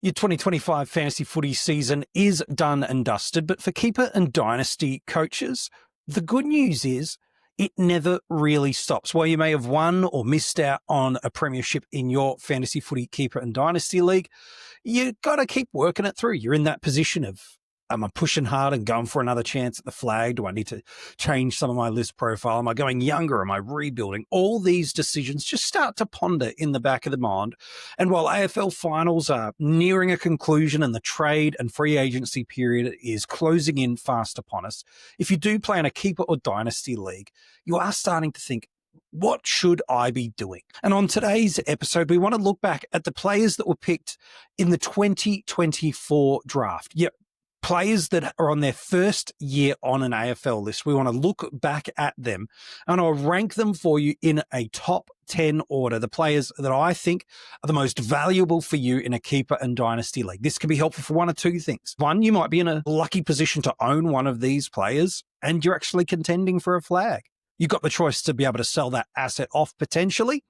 Your 2025 fantasy footy season is done and dusted, but for Keeper and Dynasty coaches, the good news is it never really stops. While you may have won or missed out on a premiership in your fantasy footy Keeper and Dynasty League, you got to keep working it through. You're in that position of, am I pushing hard and going for another chance at the flag? Do I need to change some of my list profile? Am I going younger? Am I rebuilding? All these decisions just start to ponder in the back of the mind. And while AFL finals are nearing a conclusion and the trade and free agency period is closing in fast upon us, if you do play in a Keeper or Dynasty League, you are starting to think, what should I be doing? And on today's episode, we want to look back at the players that were picked in the 2024 draft. Yep. Players that are on their first year on an AFL list. We want to look back at them and I'll rank them for you in a top 10 order. The players that I think are the most valuable for you in a Keeper and Dynasty League. This can be helpful for one or two things. One, you might be in a lucky position to own one of these players and you're actually contending for a flag. You've got the choice to be able to sell that asset off potentially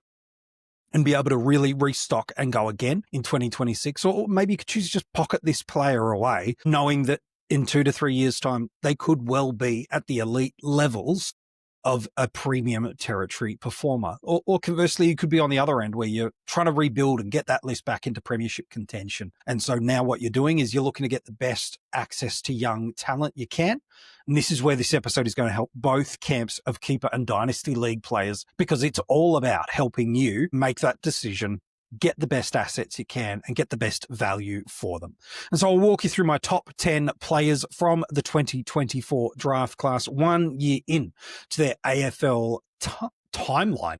and be able to really restock and go again in 2026. Or maybe you could choose to just pocket this player away, knowing that in 2 to 3 years' time, they could well be at the elite levels of a premium territory performer. Or conversely, you could be on the other end where you're trying to rebuild and get that list back into premiership contention. And so now what you're doing is you're looking to get the best access to young talent you can. And this is where this episode is going to help both camps of Keeper and Dynasty League players, because it's all about helping you make that decision, get the best assets you can and get the best value for them. And so I'll walk you through my top 10 players from the 2024 draft class 1 year in to their AFL timeline.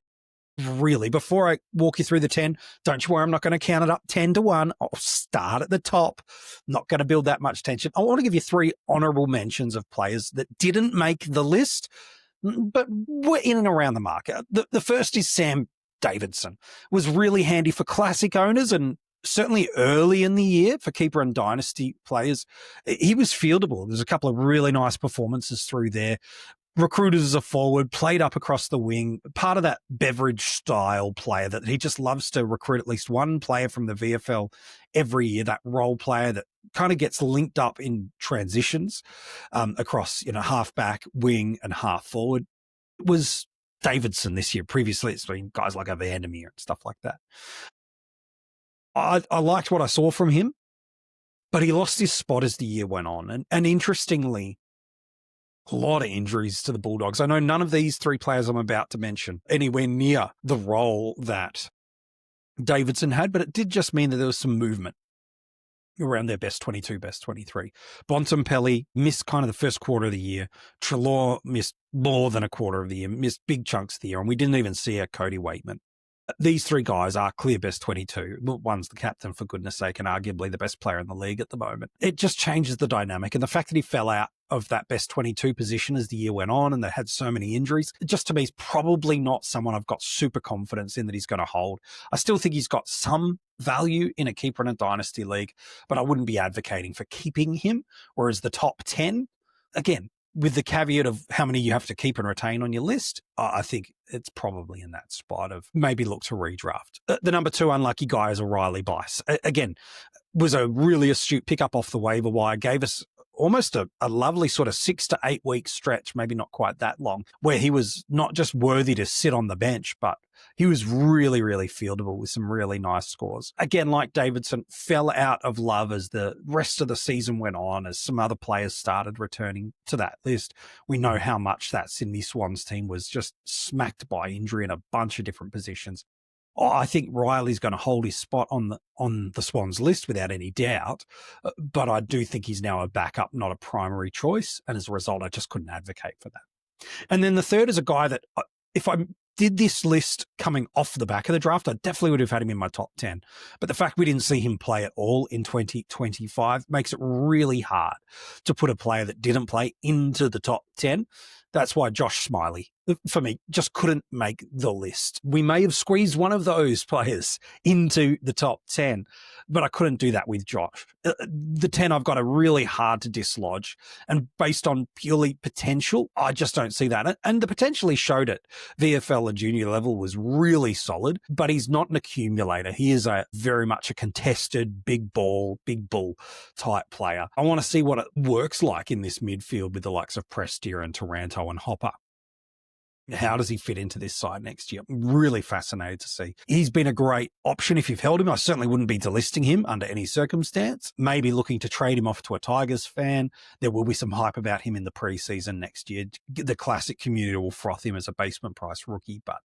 Really, before I walk you through the 10, don't you worry, I'm not going to count it up 10 to 1. I'll start at the top. Not going to build that much tension. I want to give you 3 honorable mentions of players that didn't make the list, but were in and around the market. The first is Sam Davidson. Was really handy for classic owners and certainly early in the year for Keeper and Dynasty players. He was fieldable. There's a couple of really nice performances through there. Recruited as a forward, played up across the wing, part of that Beveridge style player that he just loves to recruit at least one player from the VFL every year, that role player that kind of gets linked up in transitions across, half-back, wing and half-forward. Was Davidson this year. Previously, it's been guys like Vandermeer and stuff like that. I liked what I saw from him, but he lost his spot as the year went on. And interestingly, a lot of injuries to the Bulldogs. I know none of these 3 players I'm about to mention anywhere near the role that Davidson had, but it did just mean that there was some movement around their best 22, best 23. Bontempelli missed kind of the first quarter of the year. Treloar missed more than a quarter of the year, missed big chunks of the year, and we didn't even see a Cody Waitman. These 3 guys are clear best 22. One's the captain, for goodness sake, and arguably the best player in the league at the moment. It just changes the dynamic. And the fact that he fell out of that best 22 position as the year went on and they had so many injuries, just to me is probably not someone I've got super confidence in that he's going to hold. I still think he's got some value in a Keeper and a Dynasty League, but I wouldn't be advocating for keeping him. Whereas the top 10, again, with the caveat of how many you have to keep and retain on your list, I think it's probably in that spot of maybe look to redraft. The number 2 unlucky guy is Riley Bice. Again, was a really astute pickup off the waiver wire, gave us almost a lovely sort of 6 to 8 week stretch, maybe not quite that long, where he was not just worthy to sit on the bench, but he was really, really fieldable with some really nice scores. Again, like Davidson, fell out of love as the rest of the season went on, as some other players started returning to that list. We know how much that Sydney Swans team was just smacked by injury in a bunch of different positions. I think Riley's going to hold his spot on the Swans list without any doubt, but I do think he's now a backup, not a primary choice, and as a result, I just couldn't advocate for that. And then the third is a guy that, if I did this list coming off the back of the draft, I definitely would have had him in my top 10. But the fact we didn't see him play at all in 2025 makes it really hard to put a player that didn't play into the top 10. That's why Josh Smiley, for me, just couldn't make the list. We may have squeezed one of those players into the top 10, but I couldn't do that with Josh. The 10 I've got are really hard to dislodge, and based on purely potential, I just don't see that. And the potential he showed at VFL and junior level was really solid, but he's not an accumulator. He is very much a contested, big ball, big bull type player. I want to see what it works like in this midfield with the likes of Prestia and Taranto and Hopper. How does he fit into this side next year? I'm really fascinated to see. He's been a great option if you've held him. I certainly wouldn't be delisting him under any circumstance. Maybe looking to trade him off to a Tigers fan. There will be some hype about him in the preseason next year. The classic community will froth him as a basement price rookie, but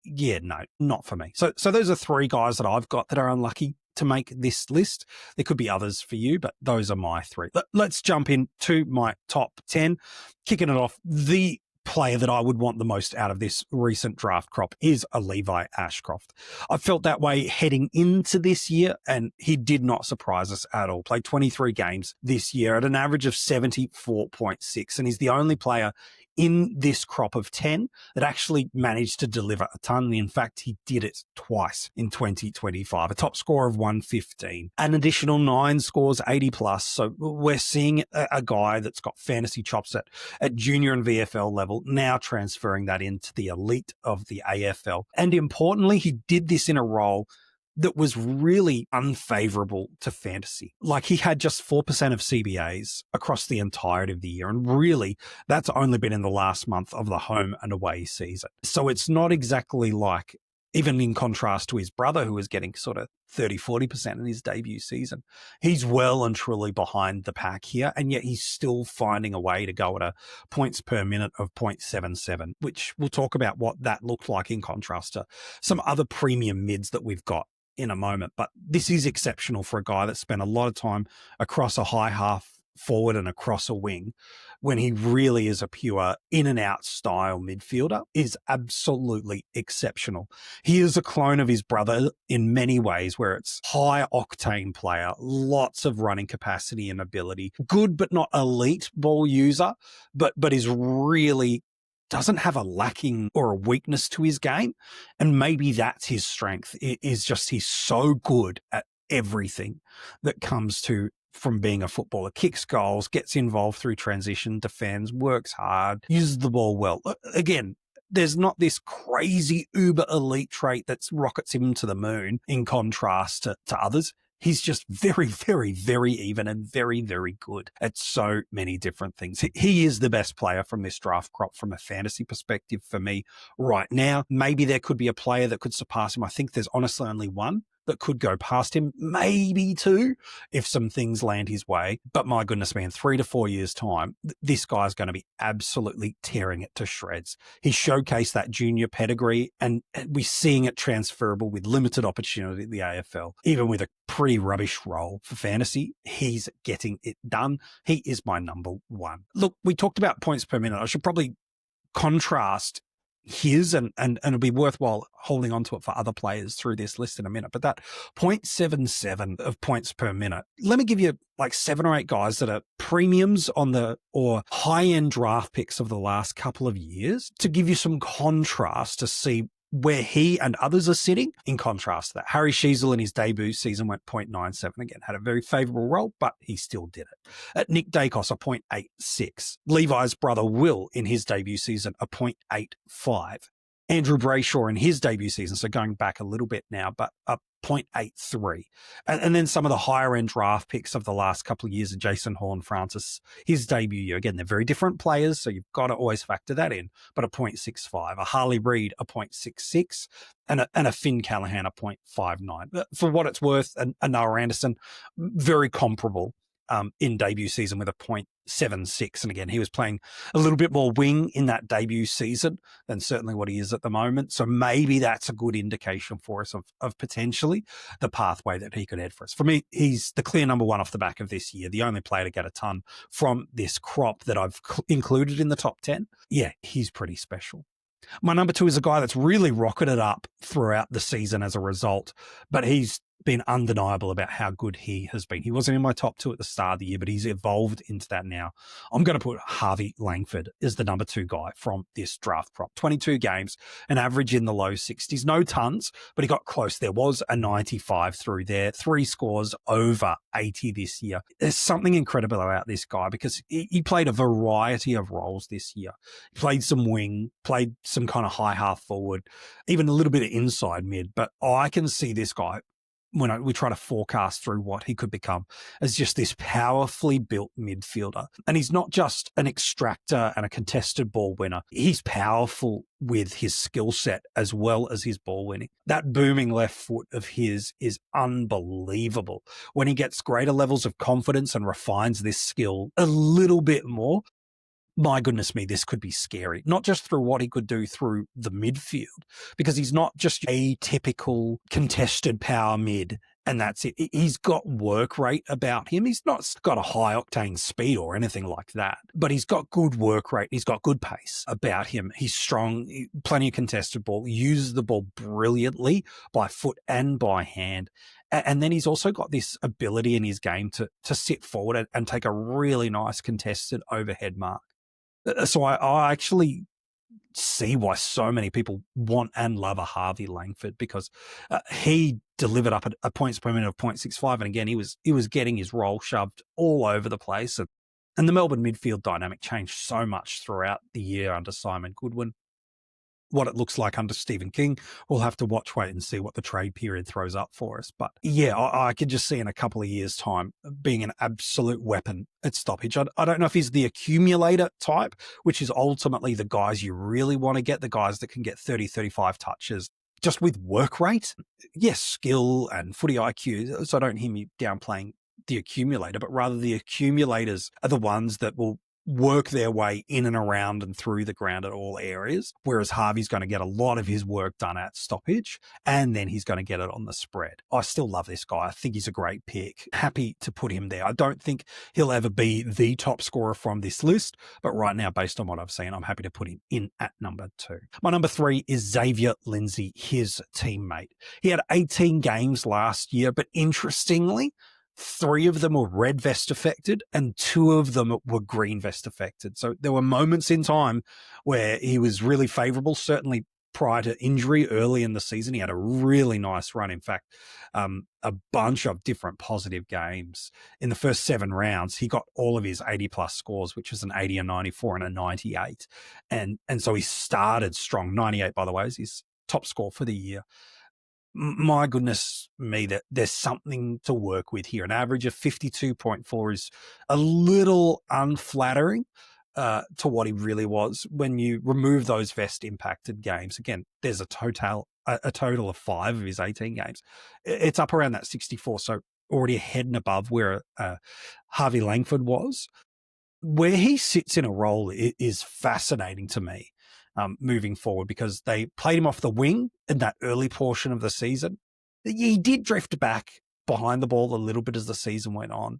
yeah, no, not for me. So those are 3 guys that I've got that are unlucky to make this list. There could be others for you, but those are my 3. Let's jump into my top 10. Kicking it off, the player that I would want the most out of this recent draft crop is a Levi Ashcroft. I felt that way heading into this year, and he did not surprise us at all. Played 23 games this year at an average of 74.6, and he's the only player in this crop of 10 that actually managed to deliver a ton. In fact, he did it twice in 2025, a top score of 115, an additional 9 scores, 80 plus. So we're seeing a guy that's got fantasy chops at junior and VFL level, now transferring that into the elite of the AFL. And importantly, he did this in a role that was really unfavorable to fantasy. Like, he had just 4% of CBAs across the entirety of the year. And really, that's only been in the last month of the home and away season. So it's not exactly like, even in contrast to his brother, who was getting sort of 30, 40% in his debut season. He's well and truly behind the pack here, and yet he's still finding a way to go at a points per minute of 0.77, which we'll talk about what that looked like in contrast to some other premium mids that we've got in a moment. But this is exceptional for a guy that spent a lot of time across a high half forward and across a wing, when he really is a pure in and out style midfielder, is absolutely exceptional. He is a clone of his brother in many ways, where it's high octane player, lots of running capacity and ability, good but not elite ball user, but is really doesn't have a lacking or a weakness to his game. And maybe that's his strength, is just he's so good at everything that comes to from being a footballer. Kicks goals, gets involved through transition, defends, works hard, uses the ball well. Again, there's not this crazy uber elite trait that rockets him to the moon in contrast to others. He's just very, very, very even and very, very good at so many different things. He is the best player from this draft crop from a fantasy perspective for me right now. Maybe there could be a player that could surpass him. I think there's honestly only one that could go past him, maybe 2, if some things land his way. But my goodness me, in 3 to 4 years' time, this guy's going to be absolutely tearing it to shreds. He showcased that junior pedigree, and we're seeing it transferable with limited opportunity at the AFL. Even with a pretty rubbish role for fantasy, he's getting it done. He is my number 1. Look, we talked about points per minute. I should probably contrast his, and it'll be worthwhile holding on to it for other players through this list in a minute. But that 0.77 of points per minute, let me give you like 7 or 8 guys that are premiums on the or high-end draft picks of the last couple of years to give you some contrast to see where he and others are sitting in contrast to that. Harry Sheasel in his debut season went 0.97. Again, had a very favourable role, but he still did it. At Nick Dacos, a 0.86. Levi's brother Will in his debut season, a 0.85. Andrew Brayshaw in his debut season, so going back a little bit now, but a 0.83. And then some of the higher end draft picks of the last couple of years, Jason Horn Francis, his debut year. Again, they're very different players, so you've got to always factor that in, but a 0.65. A Harley Reid, a 0.66. And a Finn Callahan, a 0.59. For what it's worth, a Noah Anderson, very comparable in debut season with a 0.76. And again, he was playing a little bit more wing in that debut season than certainly what he is at the moment. So maybe that's a good indication for us of potentially the pathway that he could head for us. For me, he's the clear number 1 off the back of this year, the only player to get a ton from this crop that I've included in the top 10. Yeah, he's pretty special. My number 2 is a guy that's really rocketed up throughout the season as a result, but he's been undeniable about how good he has been. He wasn't in my top 2 at the start of the year, but he's evolved into that now. I'm going to put Harvey Langford as the number 2 guy from this draft prop. 22 games, an average in the low 60s. No tons, but he got close. There was a 95 through there. 3 scores over 80 this year. There's something incredible about this guy because he played a variety of roles this year. He played some wing, played some kind of high half forward, even a little bit of inside mid. But I can see this guy, when we try to forecast through what he could become, as just this powerfully built midfielder. And he's not just an extractor and a contested ball winner. He's powerful with his skill set as well as his ball winning. That booming left foot of his is unbelievable. When he gets greater levels of confidence and refines this skill a little bit more, my goodness me, this could be scary. Not just through what he could do through the midfield, because he's not just a typical contested power mid and that's it. He's got work rate about him. He's not got a high octane speed or anything like that, but he's got good work rate. He's got good pace about him. He's strong, plenty of contested ball, uses the ball brilliantly by foot and by hand. And then he's also got this ability in his game to sit forward and take a really nice contested overhead mark. So I actually see why so many people want and love a Harvey Langford, because he delivered up a points per minute of 0.65. And again, he was getting his role shoved all over the place. And the Melbourne midfield dynamic changed so much throughout the year under Simon Goodwin. What it looks like under Stephen King, we'll have to wait and see what the trade period throws up for us. But yeah, I could just see in a couple of years' time being an absolute weapon at stoppage. I don't know if he's the accumulator type, which is ultimately the guys you really want to get, the guys that can get 30, 35 touches just with work rate. Yes, skill and footy IQ. So I don't hear me downplaying the accumulator, but rather the accumulators are the ones that will work their way in and around and through the ground at all areas, whereas Harvey's going to get a lot of his work done at stoppage, and then he's going to get it on the spread. I still love this guy. I think he's a great pick. Happy to put him there. I don't think he'll ever be the top scorer from this list, but right now, based on what I've seen, I'm happy to put him in at number 2. My number 3 is Xavier Lindsay, his teammate. He had 18 games last year, but interestingly, 3 of them were red vest affected and 2 of them were green vest affected. So there were moments in time where he was really favorable. Certainly prior to injury early in the season, he had a really nice run. In fact, a bunch of different positive games. In the first 7 rounds, he got all of his 80 plus scores, which was an 80, a 94 and a 98. And so he started strong. 98, by the way, is his top score for the year. My goodness me, that there's something to work with here. An average of 52.4 is a little unflattering to what he really was when you remove those vest impacted games. Again, there's a total of 5 of his 18 games. It's up around that 64, so already ahead and above where Harvey Langford was. Where he sits in a role is fascinating to me. Moving forward, because they played him off the wing in that early portion of the season. He did drift back behind the ball a little bit as the season went on,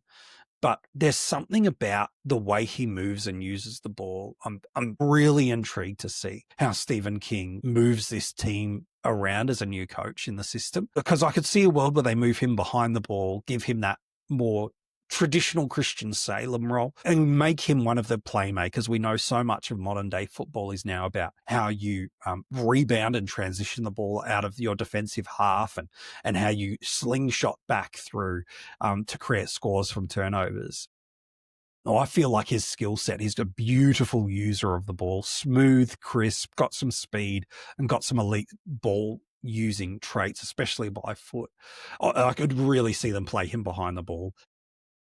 but there's something about the way he moves and uses the ball. I'm really intrigued to see how Stephen King moves this team around as a new coach in the system, because I could see a world where they move him behind the ball, give him that more traditional Christian Salem role, and make him one of the playmakers. We know so much of modern day football is now about how you rebound and transition the ball out of your defensive half, and how you slingshot back through to create scores from turnovers. Oh, I feel like his skill set, he's a beautiful user of the ball, smooth, crisp, got some speed and got some elite ball using traits, especially by foot. I could really see them play him behind the ball.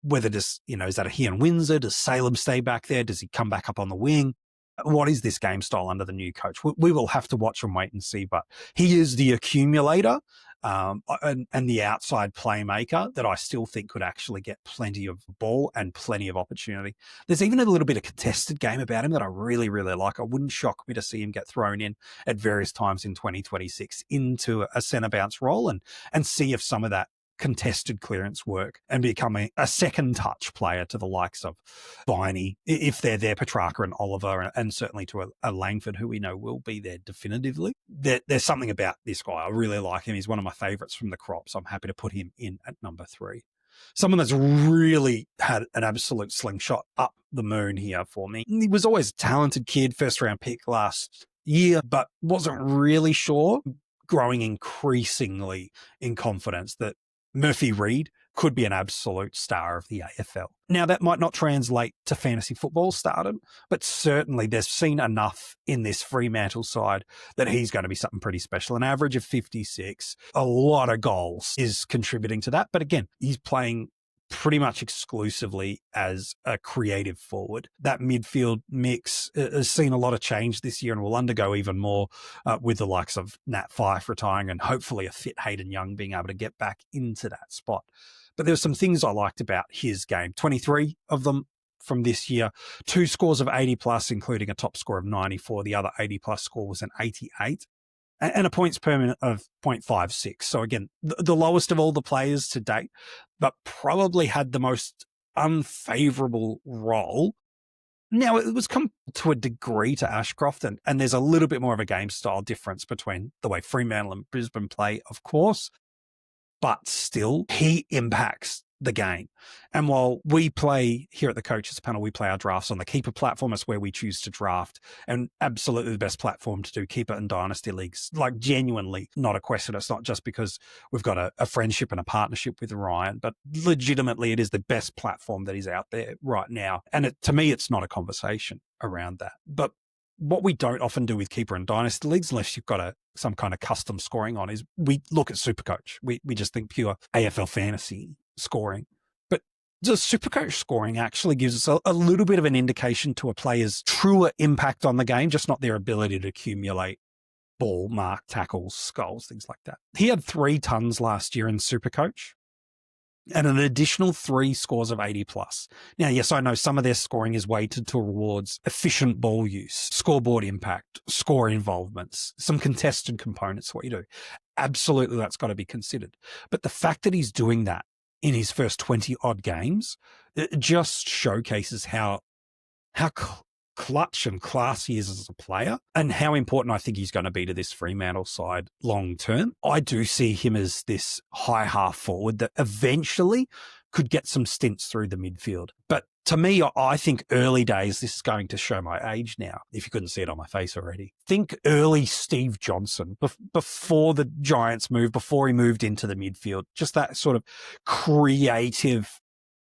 Whether is that a he and Windsor? Does Salem stay back there? Does he come back up on the wing? What is this game style under the new coach? We will have to watch and wait and see, but he is the accumulator and the outside playmaker that I still think could actually get plenty of ball and plenty of opportunity. There's even a little bit of contested game about him that I really, really like. It wouldn't shock me to see him get thrown in at various times in 2026 into a centre bounce role and see if some of that contested clearance work and becoming a second touch player to the likes of Viney, if they're there, Petrarca and Oliver, and certainly to a Langford, who we know will be there definitively. There's something about this guy. I really like him. He's one of my favourites from the crop, so I'm happy to put him in at number 3. Someone that's really had an absolute slingshot up the moon here for me. He was always a talented kid, first-round pick last year, but wasn't really sure, growing increasingly in confidence that Murphy Reid could be an absolute star of the AFL. Now, that might not translate to fantasy football stardom, but certainly they've seen enough in this Fremantle side that he's going to be something pretty special. An average of 56, a lot of goals is contributing to that. But again, he's playing pretty much exclusively as a creative forward. That midfield mix has seen a lot of change this year and will undergo even more with the likes of Nat Fyfe retiring and hopefully a fit Hayden Young being able to get back into that spot. But there were some things I liked about his game. 23 of them from this year, 2 scores of 80 plus, including a top score of 94. The other 80 plus score was an 88. And a points per minute of 0.56. So again, the lowest of all the players to date, but probably had the most unfavourable role. Now, it was come to a degree to Ashcroft, and there's a little bit more of a game style difference between the way Fremantle and Brisbane play, of course, but still, he impacts the game. And while we play here at the Coaches Panel, we play our drafts on the Keeper platform. It's where we choose to draft, and absolutely the best platform to do Keeper and Dynasty Leagues. Like, genuinely, not a question. It's not just because we've got a friendship and a partnership with Ryan, but legitimately it is the best platform that is out there right now. And to me, it's not a conversation around that. But what we don't often do with Keeper and Dynasty Leagues, unless you've got some kind of custom scoring on, is we look at Supercoach. We just think pure AFL Fantasy scoring. But the Supercoach scoring actually gives us a little bit of an indication to a player's truer impact on the game, just not their ability to accumulate ball, mark, tackles, goals, things like that. He had 3 tons last year in Supercoach and an additional 3 scores of 80 plus. Now, yes, I know some of their scoring is weighted towards efficient ball use, scoreboard impact, score involvements, some contested components, what you do. Absolutely, that's got to be considered. But the fact that he's doing that in his first 20 odd games, it just showcases how clutch and class he is as a player and how important I think he's going to be to this Fremantle side long term. I do see him as this high half forward that eventually could get some stints through the midfield. But to me, I think early days, this is going to show my age now, if you couldn't see it on my face already. Think early Steve Johnson, before the Giants moved, before he moved into the midfield, just that sort of creative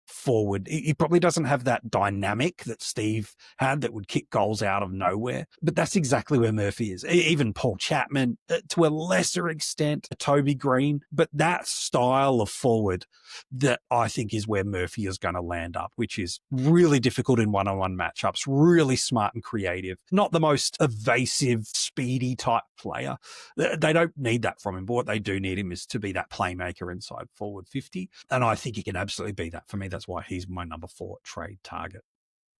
forward. He probably doesn't have that dynamic that Steve had that would kick goals out of nowhere, but that's exactly where Murphy is. Even Paul Chapman, to a lesser extent, Toby Green, but that style of forward that I think is where Murphy is going to land up, which is really difficult in one-on-one matchups, really smart and creative, not the most evasive, speedy type player. They don't need that from him, but what they do need him is to be that playmaker inside forward 50, and I think he can absolutely be that. For me, that's why he's my number 4 trade target.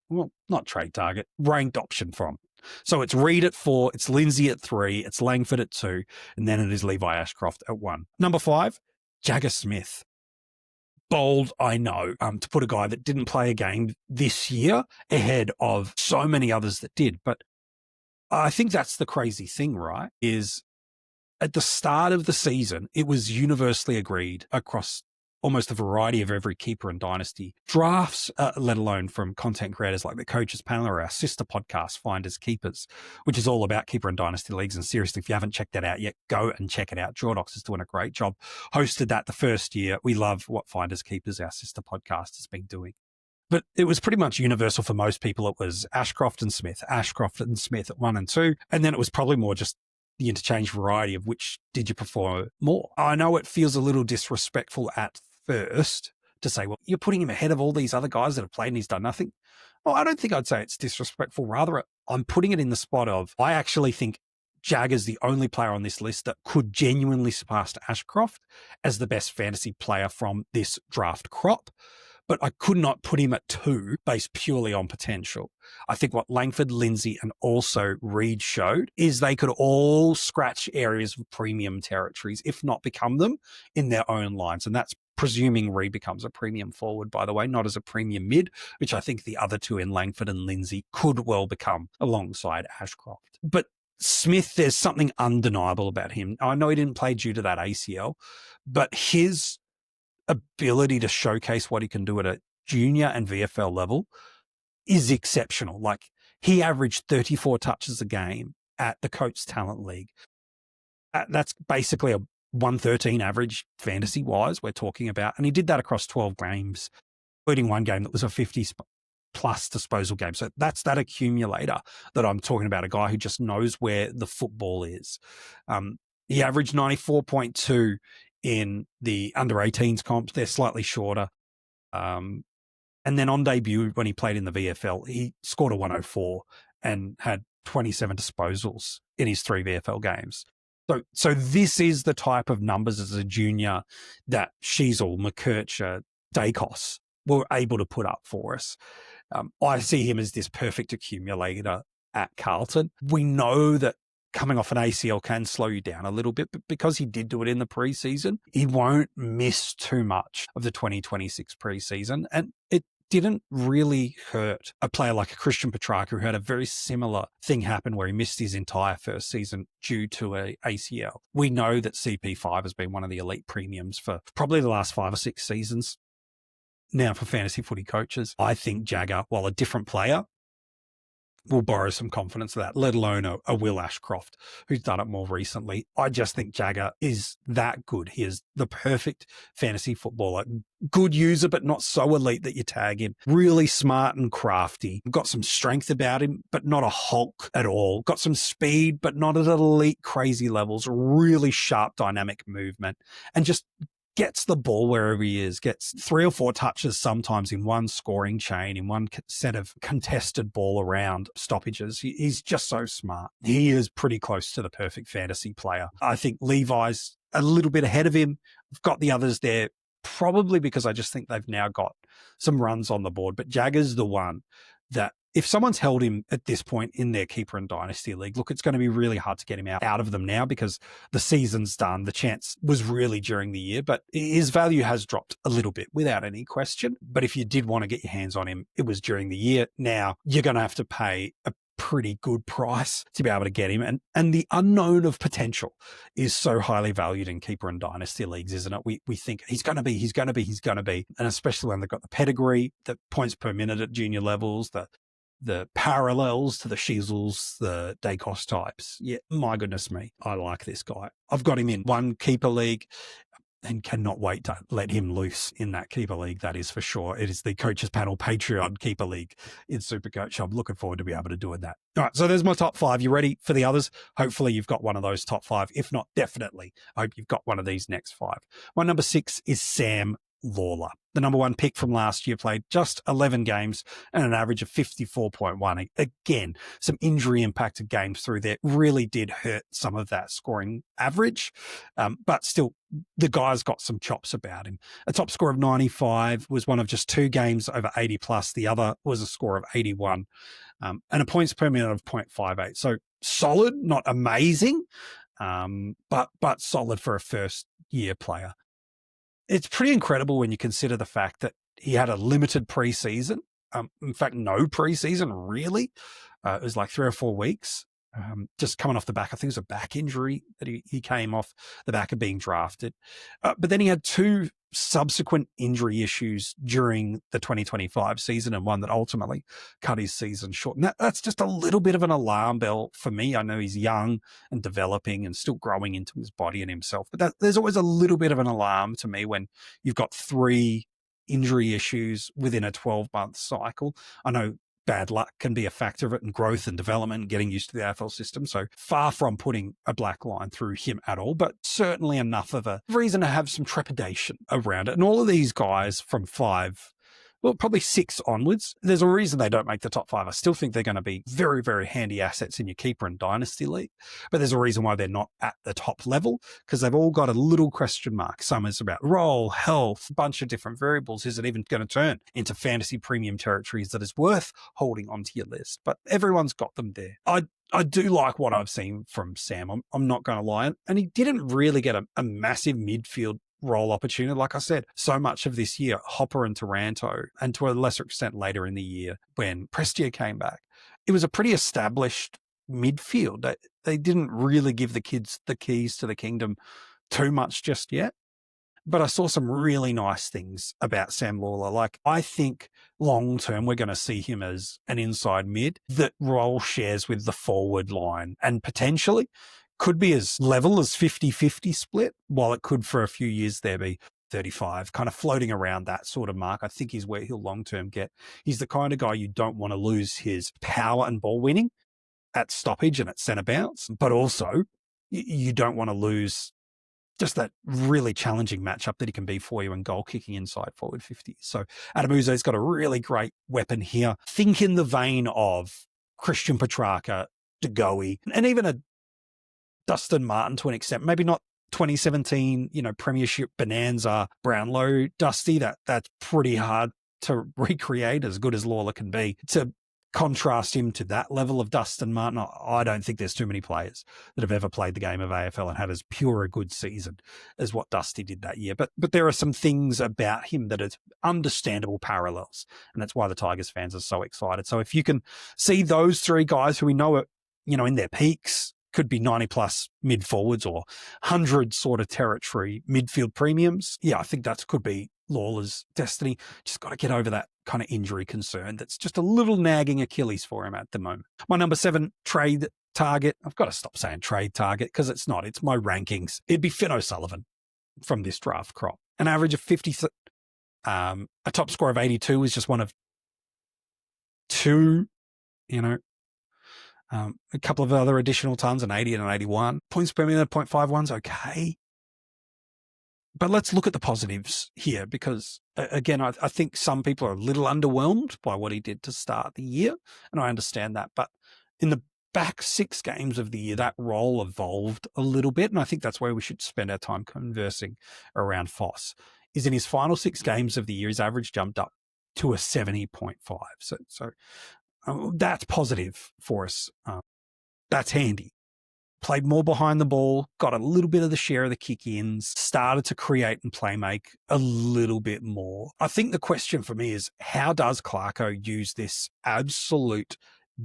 Well, not trade target, ranked option from. So it's Reid at 4, it's Lindsay at 3, it's Langford at 2, and then it is Levi Ashcroft at 1. Number 5, Jagga Smith. Bold, I know, to put a guy that didn't play a game this year ahead of so many others that did. But I think that's the crazy thing, right? Is at the start of the season, it was universally agreed across almost a variety of every Keeper and Dynasty drafts, let alone from content creators like the Coaches Panel or our sister podcast, Finders Keepers, which is all about Keeper and Dynasty Leagues. And seriously, if you haven't checked that out yet, go and check it out. Jordox is doing a great job. Hosted that the first year. We love what Finders Keepers, our sister podcast, has been doing. But it was pretty much universal for most people. It was Ashcroft and Smith at 1 and 2. And then it was probably more just the interchange variety of which did you prefer more. I know it feels a little disrespectful at first to say, well, you're putting him ahead of all these other guys that have played and he's done nothing. Well, I don't think I'd say it's disrespectful. Rather, I'm putting it in the spot of, I actually think Jagga's the only player on this list that could genuinely surpass Ashcroft as the best fantasy player from this draft crop. but I could not put him at 2 based purely on potential. I think what Langford, Lindsay, and also Reid showed is they could all scratch areas of premium territories, if not become them, in their own lines. And that's presuming Reid becomes a premium forward, by the way, not as a premium mid, which I think the other two in Langford and Lindsay could well become alongside Ashcroft. But Smith, there's something undeniable about him. I know he didn't play due to that ACL, but his ability to showcase what he can do at a junior and VFL level is exceptional. Like, he averaged 34 touches a game at the Coates Talent League. That's basically a 113 average fantasy wise we're talking about. And he did that across 12 games, including one game that was a 50 plus disposal game. So that's that accumulator that I'm talking about, a guy who just knows where the football is. He averaged 94.2 in the under 18s comps. They're slightly shorter. And then on debut, when he played in the VFL, he scored a 104 and had 27 disposals in his 3 VFL games. So this is the type of numbers as a junior that Sheasel, McKercher, Dacos were able to put up for us. I see him as this perfect accumulator at Carlton. We know that coming off an ACL can slow you down a little bit, but because he did do it in the preseason, he won't miss too much of the 2026 preseason. And it didn't really hurt a player like a Christian Petrarca, who had a very similar thing happen where he missed his entire first season due to a ACL. We know that CP5 has been one of the elite premiums for probably the last 5 or 6 seasons now for fantasy footy coaches. I think Jagga, while a different player, will borrow some confidence of that, let alone a Will Ashcroft, who's done it more recently. I just think Jagga is that good. He is the perfect fantasy footballer. Good user, but not so elite that you tag him. Really smart and crafty. Got some strength about him, but not a Hulk at all. Got some speed, but not at elite crazy levels. Really sharp dynamic movement. And just gets the ball wherever he is, gets 3 or 4 touches sometimes in one scoring chain, in one set of contested ball around stoppages. He's just so smart. He is pretty close to the perfect fantasy player. I think Levi's a little bit ahead of him. I've got the others there probably because I just think they've now got some runs on the board. But Jagga's the one that if someone's held him at this point in their Keeper and Dynasty League, look, it's going to be really hard to get him out of them now because the season's done. The chance was really during the year, but his value has dropped a little bit without any question. But if you did want to get your hands on him, it was during the year. Now you're going to have to pay a pretty good price to be able to get him. And the unknown of potential is so highly valued in Keeper and Dynasty Leagues, isn't it? We think he's going to be. And especially when they've got the pedigree, the points per minute at junior levels, the parallels to the Sheasels, the Dacos types. Yeah, my goodness me. I like this guy. I've got him in one keeper league and cannot wait to let him loose in that keeper league. That is for sure. It is the Coaches Panel Patreon keeper league in Supercoach. I'm looking forward to be able to do that. All right, so there's my top 5. You ready for the others? Hopefully you've got one of those top 5. If not, definitely. I hope you've got one of these next 5. My number 6 is Sam Lalor. The number 1 pick from last year, played just 11 games and an average of 54.1. Again, some injury impacted games through there really did hurt some of that scoring average. But still, the guy's got some chops about him. A top score of 95 was one of just 2 games over 80 plus. The other was a score of 81 and a points per minute of 0.58. So solid, not amazing, but solid for a first year player. It's pretty incredible when you consider the fact that he had a limited preseason. In fact, no preseason, really. It was like 3 or 4 weeks, just coming off the back. I think it was a back injury that he came off the back of being drafted. But then he had 2 subsequent injury issues during the 2025 season and one that ultimately cut his season short. And that's just a little bit of an alarm bell for me. I know he's young and developing and still growing into his body and himself, but there's always a little bit of an alarm to me when you've got 3 injury issues within a 12-month cycle. I know bad luck can be a factor of it, and growth and development and getting used to the AFL system. So far from putting a black line through him at all, but certainly enough of a reason to have some trepidation around it. And all of these guys from 5 well, probably 6 onwards. There's a reason they don't make the top 5. I still think they're going to be very, very handy assets in your Keeper and Dynasty League, but there's a reason why they're not at the top level, because they've all got a little question mark. Some is about role, health, a bunch of different variables. Is it even going to turn into fantasy premium territories that is worth holding onto your list? But everyone's got them there. I do like what I've seen from Sam. I'm not going to lie. And he didn't really get a massive midfield role opportunity. Like I said, so much of this year, Hopper and Taranto, and to a lesser extent later in the year when Prestia came back, it was a pretty established midfield. They didn't really give the kids the keys to the kingdom too much just yet. But I saw some really nice things about Sam Lalor. Like, I think long term, we're going to see him as an inside mid that role shares with the forward line and potentially could be as level as 50-50 split, while it could for a few years there be 35, kind of floating around that sort of mark. I think is where he'll long term get. He's the kind of guy you don't want to lose his power and ball winning at stoppage and at centre bounce, but also you don't want to lose just that really challenging matchup that he can be for you and goal kicking inside forward 50. So Adamuzo's got a really great weapon here. Think in the vein of Christian Petrarca, De Goey, and even a Dustin Martin to an extent, maybe not 2017, Premiership Bonanza Brownlow Dusty. That's pretty hard to recreate, as good as Lalor can be. To contrast him to that level of Dustin Martin, I don't think there's too many players that have ever played the game of AFL and had as pure a good season as what Dusty did that year. But there are some things about him that are understandable parallels, and that's why the Tigers fans are so excited. So if you can see those 3 guys who we know are, in their peaks, could be 90 plus mid forwards or 100 sort of territory midfield premiums. Yeah, I think that could be Lalor's destiny. Just got to get over that kind of injury concern that's just a little nagging Achilles for him at the moment. My number 7 trade target. I've got to stop saying trade target because it's not. It's my rankings. It'd be Finn O'Sullivan from this draft crop. An average of 50, a top score of 82 is just one of 2, a couple of other additional tons, an 80 and an 81. Points per minute, 0.51's okay. But let's look at the positives here because, again, I think some people are a little underwhelmed by what he did to start the year, and I understand that. But in the back 6 games of the year, that role evolved a little bit, and I think that's where we should spend our time conversing around Foss. Is in his final 6 games of the year, his average jumped up to a 70.5. So that's positive for us. That's handy. Played more behind the ball, got a little bit of the share of the kick-ins, started to create and play make a little bit more. I think the question for me is, how does Kako use this absolute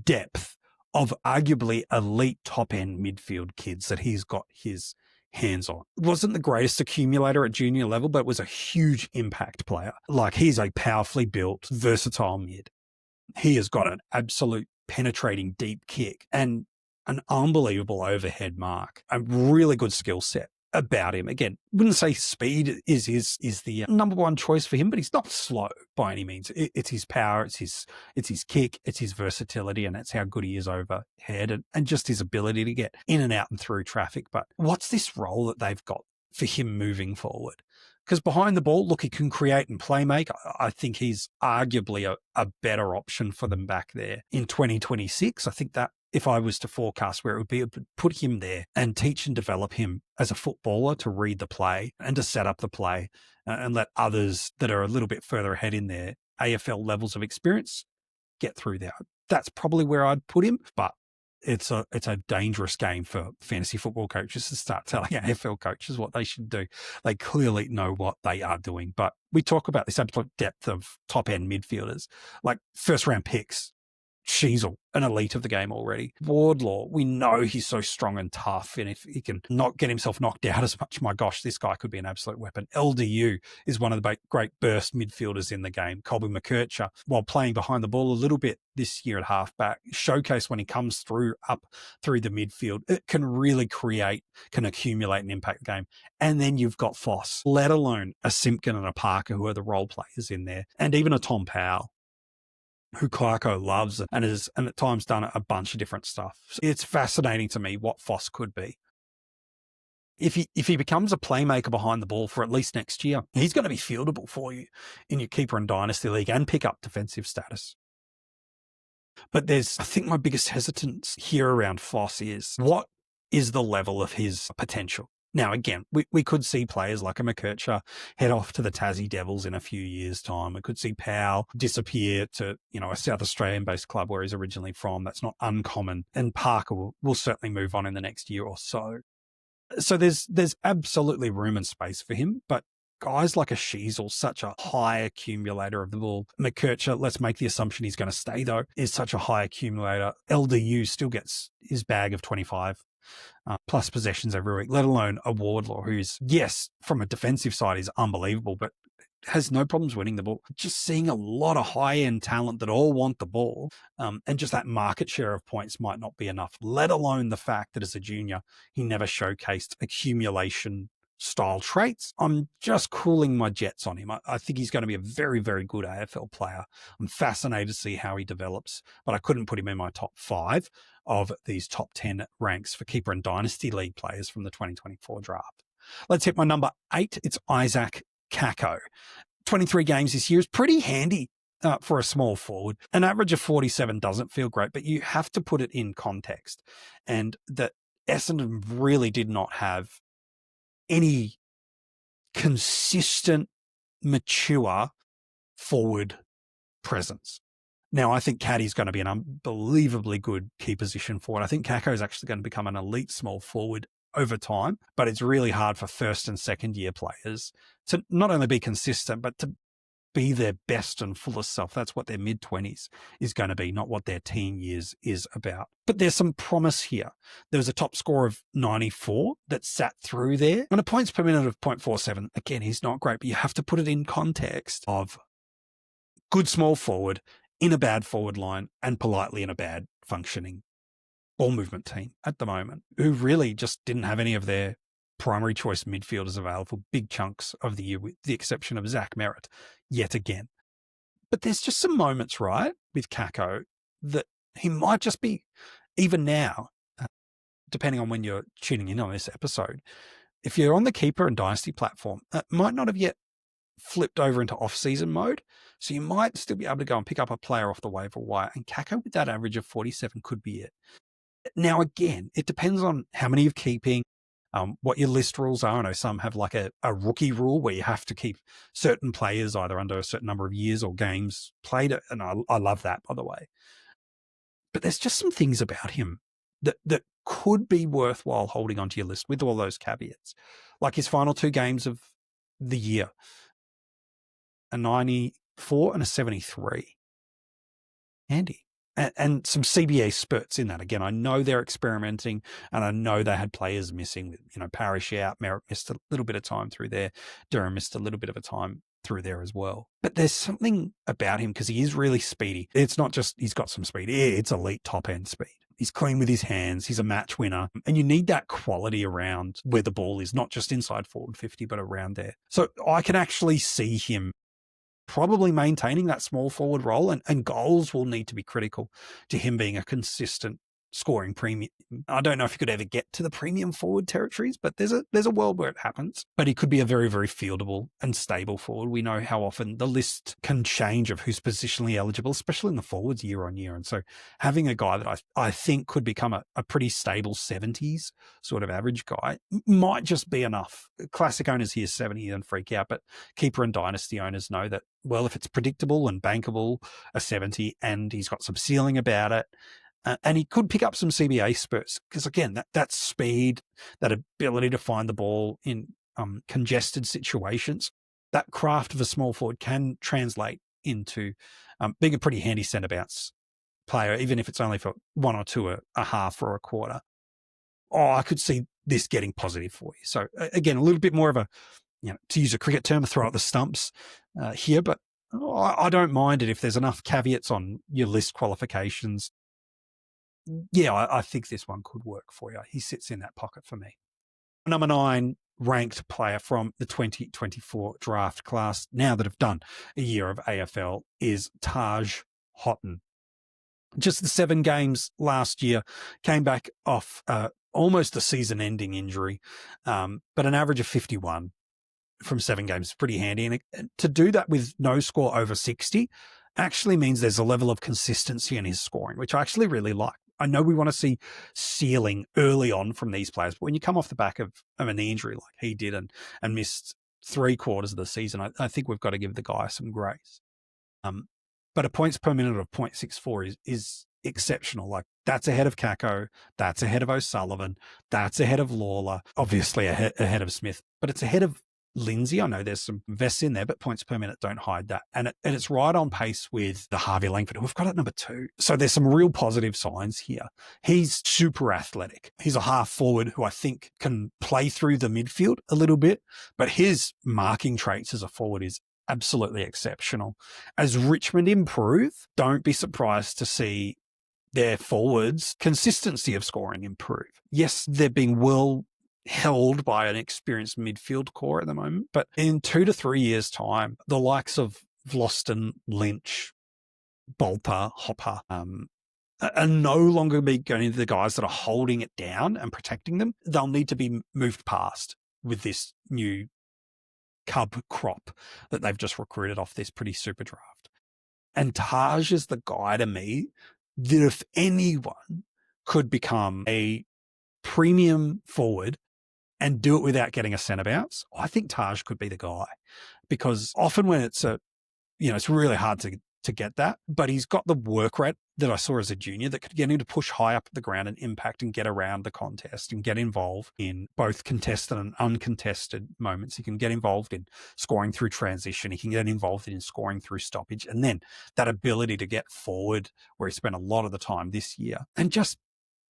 depth of arguably elite top-end midfield kids that he's got his hands on? Wasn't the greatest accumulator at junior level, but was a huge impact player. Like, he's a powerfully built, versatile mid. He has got an absolute penetrating deep kick and an unbelievable overhead mark, a really good skill set about him. Again, wouldn't say speed is the number one choice for him, but he's not slow by any means. It's his power, it's his kick, it's his versatility, and that's how good he is overhead and just his ability to get in and out and through traffic. But what's this role that they've got for him moving forward? Because behind the ball, look, he can create and play make. I think he's arguably a better option for them back there in 2026. I think that if I was to forecast where it would be, it would put him there and teach and develop him as a footballer to read the play and to set up the play and let others that are a little bit further ahead in their AFL levels of experience get through there. That's probably where I'd put him, but it's a dangerous game for fantasy football coaches to start telling AFL coaches what they should do. They clearly know what they are doing, but we talk about this absolute depth of top end midfielders, like first round picks. Sheasel, an elite of the game already. Wardlaw, we know he's so strong and tough, and if he can not get himself knocked out as much, my gosh, this guy could be an absolute weapon. LDU is one of the great burst midfielders in the game. Colby McKercher, while playing behind the ball a little bit this year at halfback, showcase when he comes up through the midfield. It can really can accumulate and impact the game. And then you've got Foss, let alone a Simpkin and a Parker, who are the role players in there, and even a Tom Powell, who Kako loves and at times done a bunch of different stuff. So it's fascinating to me what Foss could be. if he becomes a playmaker behind the ball for at least next year, he's going to be fieldable for you in your Keeper and Dynasty League and pick up defensive status. But I think my biggest hesitance here around Foss is, what is the level of his potential? Now, again, we could see players like a McKercher head off to the Tassie Devils in a few years' time. We could see Powell disappear to, a South Australian-based club where he's originally from. That's not uncommon. And Parker will certainly move on in the next year or so. So there's absolutely room and space for him, but guys like a Sheasel, such a high accumulator of the ball. McKercher, let's make the assumption he's going to stay though, is such a high accumulator. LDU still gets his bag of 25 plus possessions every week, let alone a Wardlaw who's, yes, from a defensive side is unbelievable, but has no problems winning the ball. Just seeing a lot of high-end talent that all want the ball, and just that market share of points might not be enough, let alone the fact that as a junior, he never showcased accumulation style traits. I'm just cooling my jets on him. I think he's going to be a very, very good AFL player. I'm fascinated to see how he develops, but I couldn't put him in my top 5 of these top 10 ranks for Keeper and Dynasty League players from the 2024 draft. Let's hit my number 8. It's Isaac Kako. 23 games this year is pretty handy for a small forward. An average of 47 doesn't feel great, but you have to put it in context. And that Essendon really did not have any consistent, mature forward presence. Now, I think Caddy's going to be an unbelievably good key position forward. I think Kako is actually going to become an elite small forward over time, but it's really hard for first and second year players to not only be consistent, but to be their best and fullest self. That's what their mid-20s is going to be, not what their teen years is about. But there's some promise here. There was a top score of 94 that sat through there, and a points per minute of 0.47. Again, he's not great, but you have to put it in context of good small forward in a bad forward line and politely in a bad functioning ball movement team at the moment, who really just didn't have any of their primary choice midfielders available big chunks of the year, with the exception of Zach Merritt yet again. But there's just some moments, right, with Kako that he might just be, even now, depending on when you're tuning in on this episode, if you're on the Keeper and Dynasty platform, it might not have yet flipped over into off-season mode. So you might still be able to go and pick up a player off the waiver wire, and Kako with that average of 47 could be it. Now, again, it depends on how many you're keeping, what your list rules are. I know some have like a rookie rule where you have to keep certain players either under a certain number of years or games played. And I love that, by the way. But there's just some things about him that could be worthwhile holding onto your list with all those caveats. Like his final 2 games of the year, a 94 and a 73. Handy. And some CBA spurts in that. Again, I know they're experimenting, and I know they had players missing with, Parrish out, Merritt missed a little bit of time through there. Durham missed a little bit of a time through there as well. But there's something about him because he is really speedy. It's not just he's got some speed. It's elite top end speed. He's clean with his hands. He's a match winner. And you need that quality around where the ball is, not just inside forward 50, but around there. So I can actually see him probably maintaining that small forward role, and goals will need to be critical to him being a consistent scoring premium. I don't know if he could ever get to the premium forward territories, but there's a world where it happens. But he could be a very, very fieldable and stable forward. We know how often the list can change of who's positionally eligible, especially in the forwards year on year. And so having a guy that I think could become a pretty stable 70s sort of average guy might just be enough. Classic owners hear 70 and freak out, but Keeper and Dynasty owners know that, well, if it's predictable and bankable, a 70, and he's got some ceiling about it, and he could pick up some CBA spurts because, again, that speed, that ability to find the ball in congested situations, that craft of a small forward can translate into being a pretty handy centre bounce player, even if it's only for 1 or 2 a half or a quarter. Oh, I could see this getting positive for you. So, again, a little bit more of a, to use a cricket term, throw out the stumps here, but I don't mind it if there's enough caveats on your list qualifications. Yeah, I think this one could work for you. He sits in that pocket for me. Number 9 ranked player from the 2024 draft class, now that have done a year of AFL, is Taj Hotton. Just the 7 games last year, came back off almost a season-ending injury, but an average of 51 from 7 games is pretty handy. And to do that with no score over 60 actually means there's a level of consistency in his scoring, which I actually really like. I know we want to see ceiling early on from these players, but when you come off the back of a knee injury like he did and missed 3/4 of the season, I think we've got to give the guy some grace. But a points per minute of 0.64 is exceptional. Like, that's ahead of Kako, that's ahead of O'Sullivan, that's ahead of Lalor, obviously ahead of Smith, but it's ahead of Lindsay. I know there's some vests in there, but points per minute don't hide that. And it's right on pace with the Harvey Langford, who we've got at number 2. So there's some real positive signs here. He's super athletic. He's a half forward who I think can play through the midfield a little bit, but his marking traits as a forward is absolutely exceptional. As Richmond improve, don't be surprised to see their forwards' consistency of scoring improve. Yes, they're being well held by an experienced midfield core at the moment, but in 2 to 3 years' time, the likes of Vlosten, Lynch, Bolter, Hopper, are no longer going to be the guys that are holding it down and protecting them. They'll need to be moved past with this new cub crop that they've just recruited off this pretty super draft. And Taj is the guy to me that if anyone could become a premium forward and do it without getting a centre bounce, I think Taj could be the guy. Because often when it's it's really hard to get that, but he's got the work rate that I saw as a junior that could get him to push high up the ground and impact and get around the contest and get involved in both contested and uncontested moments. He can get involved in scoring through transition. He can get involved in scoring through stoppage. And then that ability to get forward, where he spent a lot of the time this year, and just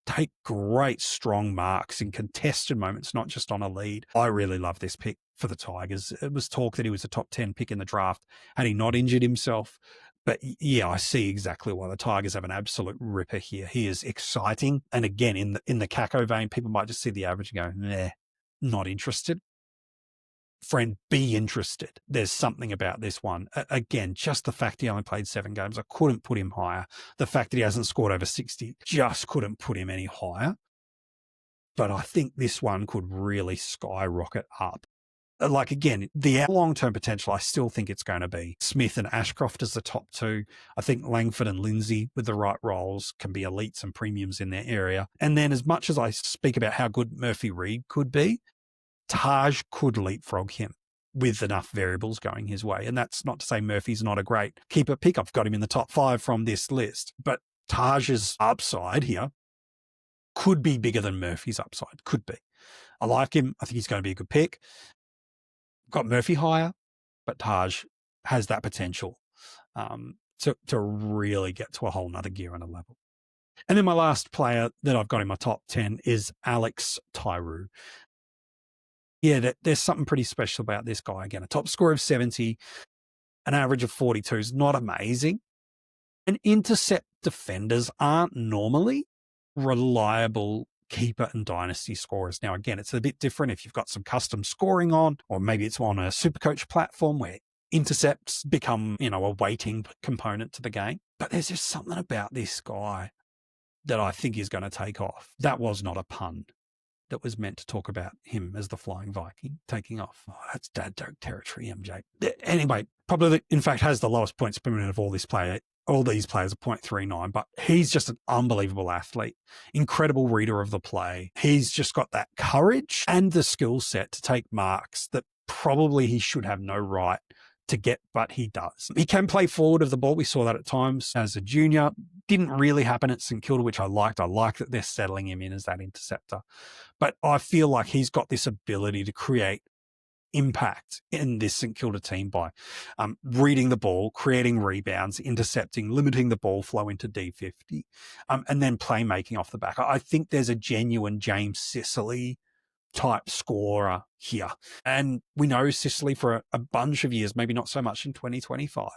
take great strong marks in contested moments, not just on a lead. I really love this pick for the Tigers. It was talk that he was a top 10 pick in the draft had he not injured himself. But yeah, I see exactly why the Tigers have an absolute ripper here. He is exciting. And again, in the Kako vein, people might just see the average and go, nah, not interested. Friend, be interested. There's something about this one. Again, just the fact he only played 7 games, I couldn't put him higher. The fact that he hasn't scored over 60, just couldn't put him any higher. But I think this one could really skyrocket up. Like, again, the long-term potential, I still think it's going to be Smith and Ashcroft as the top 2. I think Langford and Lindsay with the right roles can be elites and premiums in their area. And then as much as I speak about how good Reid could be, Taj could leapfrog him with enough variables going his way. And that's not to say Murphy's not a great keeper pick. I've got him in the top 5 from this list. But Taj's upside here could be bigger than Murphy's upside. Could be. I like him. I think he's going to be a good pick. Got Murphy higher, but Taj has that potential to really get to a whole nother gear and a level. And then my last player that I've got in my top 10 is Alix Tauru. Yeah, there's something pretty special about this guy. Again, a top score of 70, an average of 42 is not amazing. And intercept defenders aren't normally reliable keeper and dynasty scorers. Now, again, it's a bit different if you've got some custom scoring on, or maybe it's on a Supercoach platform where intercepts become, a weighting component to the game. But there's just something about this guy that I think is going to take off. That was not a pun. That was meant to talk about him as the Flying Viking taking off. Oh, that's dad joke territory, MJ. Anyway, probably, in fact, has the lowest points per minute of all these players are 0.39, but he's just an unbelievable athlete, incredible reader of the play. He's just got that courage and the skill set to take marks that probably he should have no right to get, but he does. He can play forward of the ball. We saw that at times as a junior. Didn't really happen at St Kilda, which I liked. I like that they're settling him in as that interceptor. But I feel like he's got this ability to create impact in this St Kilda team by reading the ball, creating rebounds, intercepting, limiting the ball flow into D50, and then playmaking off the back. I think there's a genuine James Sicily type scorer here. And we know Sicily for a bunch of years, maybe not so much in 2025,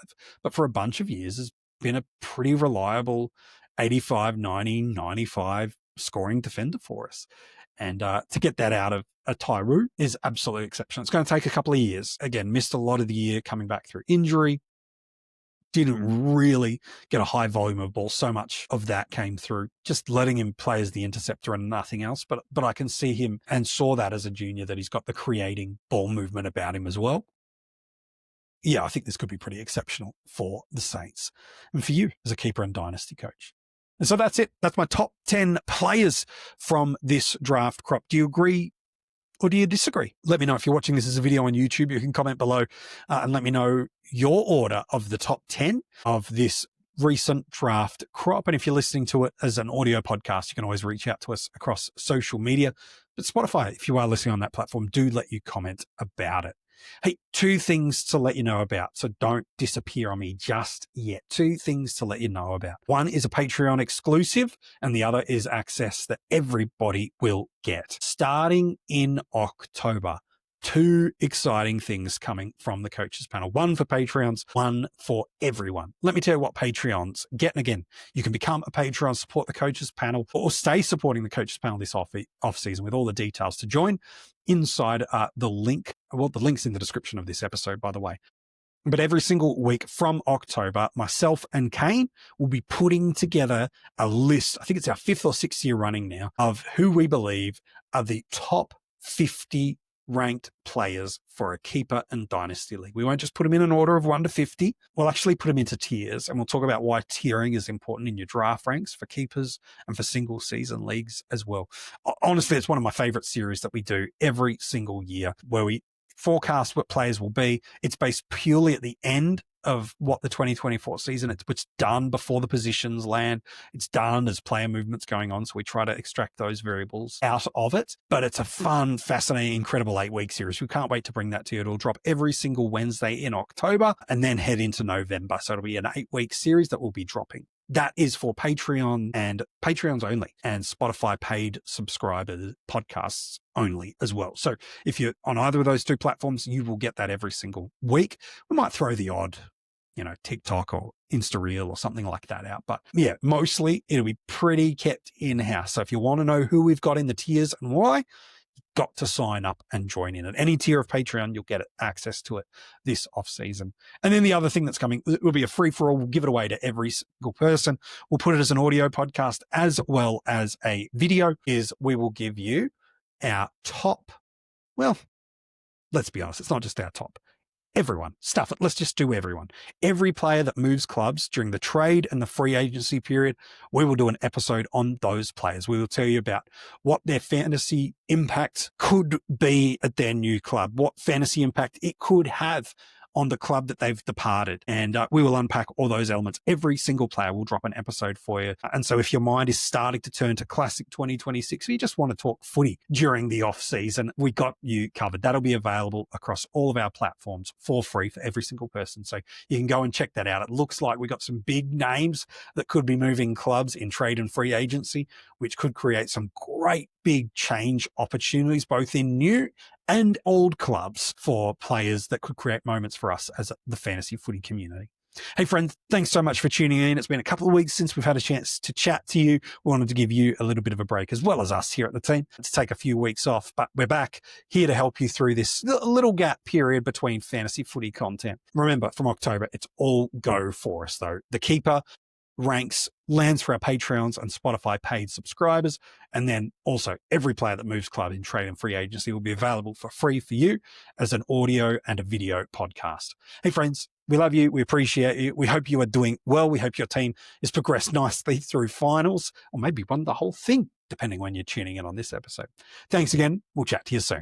but for a bunch of years has been a pretty reliable 85, 90, 95 scoring defender for us. And to get that out of a Tauru is absolutely exceptional. It's going to take a couple of years. Again, missed a lot of the year coming back through injury. didn't really get a high volume of ball. So much of that came through just letting him play as the interceptor and nothing else. But I can see him and saw that as a junior, that he's got the creating ball movement about him as well. Yeah, I think this could be pretty exceptional for the Saints and for you as a keeper and dynasty coach. And so that's it. That's my top 10 players from this draft crop. Do you agree or do you disagree? Let me know. If you're watching this as a video on YouTube, you can comment below and let me know your order of the top 10 of this recent draft crop. And if you're listening to it as an audio podcast, you can always reach out to us across social media. But Spotify, if you are listening on that platform, do let you comment about it. Hey, 2 things to let you know about, so don't disappear on me just yet. 2 things to let you know about. One is a Patreon exclusive, and the other is access that everybody will get. Starting in October, 2 exciting things coming from the coaches panel. 1 for Patreons, 1 for everyone. Let me tell you what Patreons get. And again, you can become a Patreon, support the coaches panel, or stay supporting the coaches panel this off season, with all the details to join inside the link. Well, the link's in the description of this episode, by the way. But every single week from October, myself and Kane will be putting together a list. I think it's our 5th or 6th year running now, of who we believe are the top 50 ranked players for a keeper and dynasty league. We won't just put them in an order of 1 to 50. We'll actually put them into tiers, and we'll talk about why tiering is important in your draft ranks for keepers and for single season leagues as well. Honestly, it's one of my favorite series that we do every single year, where we forecast what players will be. It's based purely at the end of what the 2024 season, it's done before the positions land. It's done as player movements going on. So we try to extract those variables out of it. But it's a fun, fascinating, incredible 8-week series. We can't wait to bring that to you. It'll drop every single Wednesday in October and then head into November. So it'll be an 8-week series that will be dropping. That is for Patreon and Patreons only, and Spotify paid subscribers podcasts only as well. So if you're on either of those 2 platforms, you will get that every single week. We might throw the odd, TikTok or Insta Reel or something like that out. But yeah, mostly it'll be pretty kept in-house. So if you want to know who we've got in the tiers and why, got to sign up and join in. At any tier of Patreon, you'll get access to it this off season. And then the other thing that's coming, it will be a free for all. We'll give it away to every single person. We'll put it as an audio podcast as well as a video. Is we will give you our top, well, let's be honest, it's not just our top. Everyone. Stuff it. Let's just do everyone. Every player that moves clubs during the trade and the free agency period, we will do an episode on those players. We will tell you about what their fantasy impact could be at their new club, what fantasy impact it could have on the club that they've departed. And we will unpack all those elements. Every single player will drop an episode for you. And so if your mind is starting to turn to classic 2026, or you just want to talk footy during the off season, we got you covered. That'll be available across all of our platforms for free for every single person. So you can go and check that out. It looks like we got some big names that could be moving clubs in trade and free agency, which could create some great big change opportunities, both in new and old clubs, for players that could create moments for us as the fantasy footy community. Hey friends, thanks so much for tuning in. It's been a couple of weeks since we've had a chance to chat to you. We wanted to give you a little bit of a break, as well as us here at the team, to take a few weeks off, but we're back here to help you through this little gap period between fantasy footy content. Remember, from October, it's all go for us though. The keeper ranks lands for our Patreons and Spotify paid subscribers. And then also every player that moves club in trade and free agency will be available for free for you as an audio and a video podcast. Hey friends, we love you. We appreciate you. We hope you are doing well. We hope your team has progressed nicely through finals, or maybe won the whole thing, depending when you're tuning in on this episode. Thanks again. We'll chat to you soon.